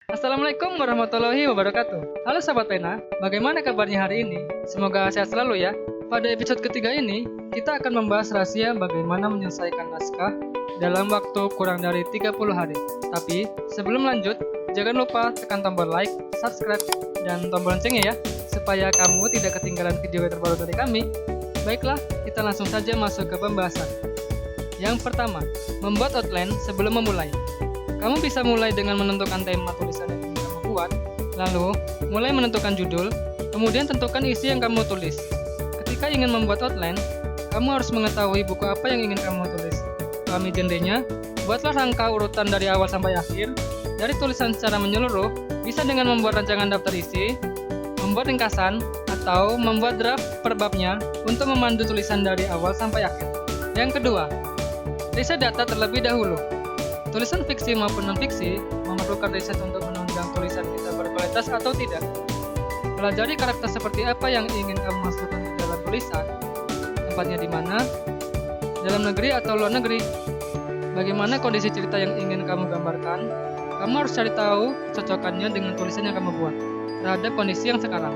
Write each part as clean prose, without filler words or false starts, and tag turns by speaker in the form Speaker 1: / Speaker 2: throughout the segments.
Speaker 1: Assalamualaikum warahmatullahi wabarakatuh. Halo sahabat pena, bagaimana kabarnya hari ini? Semoga sehat selalu ya. Pada episode ketiga ini, kita akan membahas rahasia bagaimana menyelesaikan naskah dalam waktu kurang dari 30 hari. Tapi, sebelum lanjut, jangan lupa tekan tombol like, subscribe, dan tombol loncengnya ya, supaya kamu tidak ketinggalan video terbaru dari kami. Baiklah, kita langsung saja masuk ke pembahasan. Yang pertama, membuat outline sebelum memulai. Kamu bisa mulai dengan menentukan tema tulisan yang ingin kamu buat, lalu mulai menentukan judul, kemudian tentukan isi yang kamu tulis. Ketika ingin membuat outline, kamu harus mengetahui buku apa yang ingin kamu tulis. Pahami genrenya, buatlah rangka urutan dari awal sampai akhir, dari tulisan secara menyeluruh, bisa dengan membuat rancangan daftar isi, membuat ringkasan, atau membuat draft per babnya untuk memandu tulisan dari awal sampai akhir. Yang kedua, riset data terlebih dahulu. Tulisan fiksi maupun non-fiksi memerlukan riset untuk menunjang tulisan kita berkualitas atau tidak. Pelajari karakter seperti apa yang ingin kamu masukkan ke dalam tulisan, tempatnya di mana, dalam negeri atau luar negeri, bagaimana kondisi cerita yang ingin kamu gambarkan. Kamu harus cari tahu kecocokannya dengan tulisan yang kamu buat terhadap kondisi yang sekarang.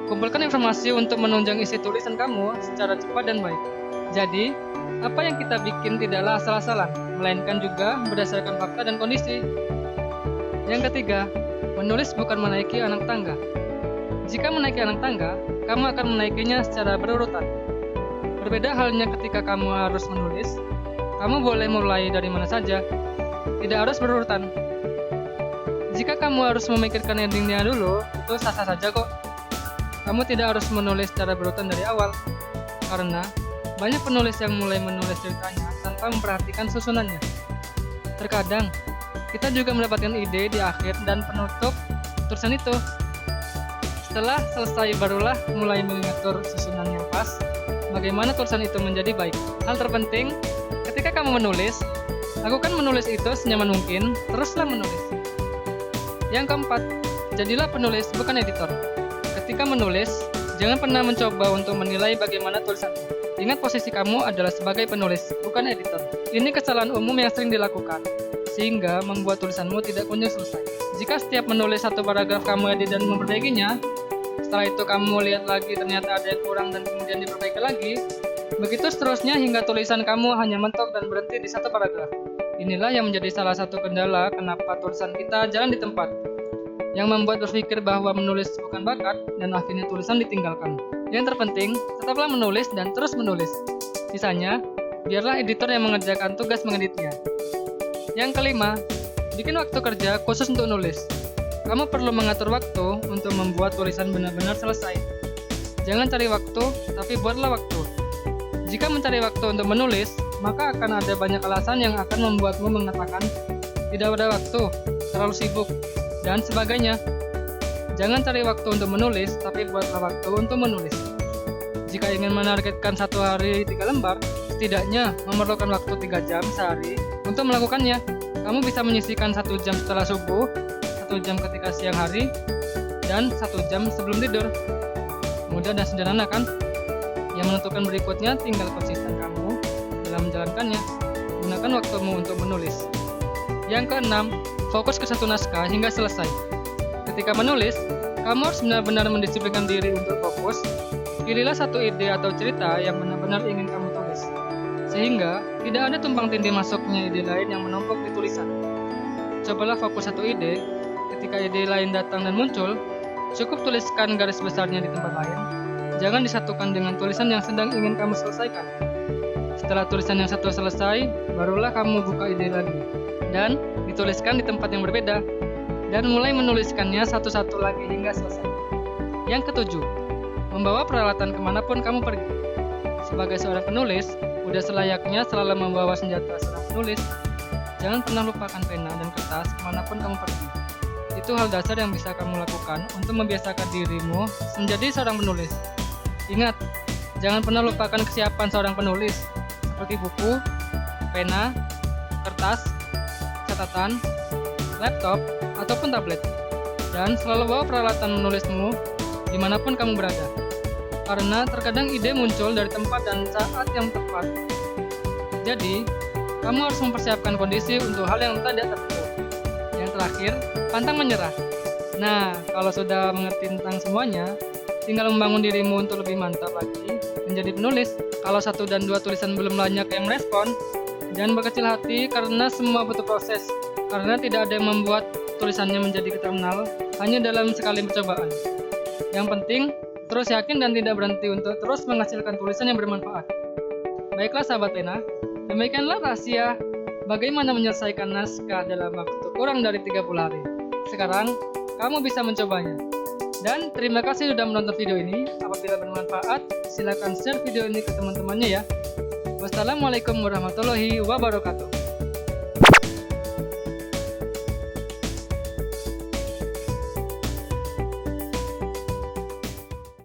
Speaker 1: Kumpulkan informasi untuk menunjang isi tulisan kamu secara cepat dan baik. Jadi, apa yang kita bikin tidaklah asal-asalan, melainkan juga berdasarkan fakta dan kondisi. Yang ketiga, menulis bukan menaiki anak tangga. Jika menaiki anak tangga, kamu akan menaikinya secara berurutan. Berbeda halnya ketika kamu harus menulis, kamu boleh mulai dari mana saja, tidak harus berurutan. Jika kamu harus memikirkan endingnya dulu, itu sah-sah saja kok. Kamu tidak harus menulis secara berurutan dari awal, karena banyak penulis yang mulai menulis ceritanya tanpa memperhatikan susunannya. Terkadang, kita juga mendapatkan ide di akhir dan penutup tulisan itu. Setelah selesai barulah mulai mengatur susunan yang pas, bagaimana tulisan itu menjadi baik. Hal terpenting, ketika kamu menulis, lakukan menulis itu senyaman mungkin, teruslah menulis. Yang keempat, jadilah penulis bukan editor. Ketika menulis, jangan pernah mencoba untuk menilai bagaimana tulisanmu. Ingat posisi kamu adalah sebagai penulis, bukan editor. Ini kesalahan umum yang sering dilakukan, sehingga membuat tulisanmu tidak kunjung selesai. Jika setiap menulis satu paragraf kamu edit dan memperbaikinya, setelah itu kamu lihat lagi ternyata ada yang kurang dan kemudian diperbaiki lagi, begitu seterusnya hingga tulisan kamu hanya mentok dan berhenti di satu paragraf. Inilah yang menjadi salah satu kendala kenapa tulisan kita jalan di tempat, yang membuat berpikir bahwa menulis bukan bakat dan akhirnya tulisan ditinggalkan. Yang terpenting, tetaplah menulis dan terus menulis. Sisanya, biarlah editor yang mengerjakan tugas mengeditnya. Yang kelima, bikin waktu kerja khusus untuk nulis. Kamu perlu mengatur waktu untuk membuat tulisan benar-benar selesai. Jangan cari waktu, tapi buatlah waktu. Jika mencari waktu untuk menulis, maka akan ada banyak alasan yang akan membuatmu mengatakan tidak ada waktu, terlalu sibuk, dan sebagainya. Jangan cari waktu untuk menulis, tapi buatlah waktu untuk menulis. Jika ingin menargetkan satu hari 3 lembar, setidaknya memerlukan waktu 3 jam sehari untuk melakukannya. Kamu bisa menyisihkan 1 jam setelah subuh, 1 jam ketika siang hari, dan 1 jam sebelum tidur. Mudah dan sederhana kan? Yang menentukan berikutnya tinggal konsisten kamu dalam menjalankannya. Gunakan waktumu untuk menulis. Yang keenam, fokus ke satu naskah hingga selesai. Ketika menulis, kamu harus benar-benar mendisiplinkan diri untuk fokus. Pilihlah satu ide atau cerita yang benar-benar ingin kamu tulis, sehingga tidak ada tumpang tindih masuknya ide lain yang menumpuk di tulisan. Cobalah fokus satu ide. Ketika ide lain datang dan muncul, cukup tuliskan garis besarnya di tempat lain. Jangan disatukan dengan tulisan yang sedang ingin kamu selesaikan. Setelah tulisan yang satu selesai, barulah kamu buka ide lagi dan dituliskan di tempat yang berbeda, dan mulai menuliskannya satu-satu lagi hingga selesai. Yang ketujuh, membawa peralatan kemanapun kamu pergi. Sebagai seorang penulis, udah selayaknya selalu membawa senjata seorang penulis. Jangan pernah lupakan pena dan kertas kemanapun kamu pergi. Itu hal dasar yang bisa kamu lakukan untuk membiasakan dirimu menjadi seorang penulis. Ingat, jangan pernah lupakan kesiapan seorang penulis, seperti buku, pena, kertas, catatan, laptop, ataupun tablet. Dan selalu bawa peralatan menulismu dimanapun kamu berada. Karena terkadang ide muncul dari tempat dan saat yang tepat. Jadi, kamu harus mempersiapkan kondisi untuk hal yang tidak tertentu. Yang terakhir, pantang menyerah. Nah, kalau sudah mengerti tentang semuanya, tinggal membangun dirimu untuk lebih mantap lagi menjadi penulis. Kalau 1 dan 2 tulisan belum banyak yang respon, jangan berkecil hati karena semua butuh proses. Karena tidak ada yang membuat tulisannya menjadi terkenal hanya dalam sekali percobaan. Yang penting, terus yakin dan tidak berhenti untuk terus menghasilkan tulisan yang bermanfaat. Baiklah sahabat pena, demikianlah rahasia bagaimana menyelesaikan naskah dalam waktu kurang dari 30 hari. Sekarang, kamu bisa mencobanya. Dan terima kasih sudah menonton video ini. Apabila bermanfaat, silakan share video ini ke teman-temannya ya. Wassalamualaikum warahmatullahi wabarakatuh.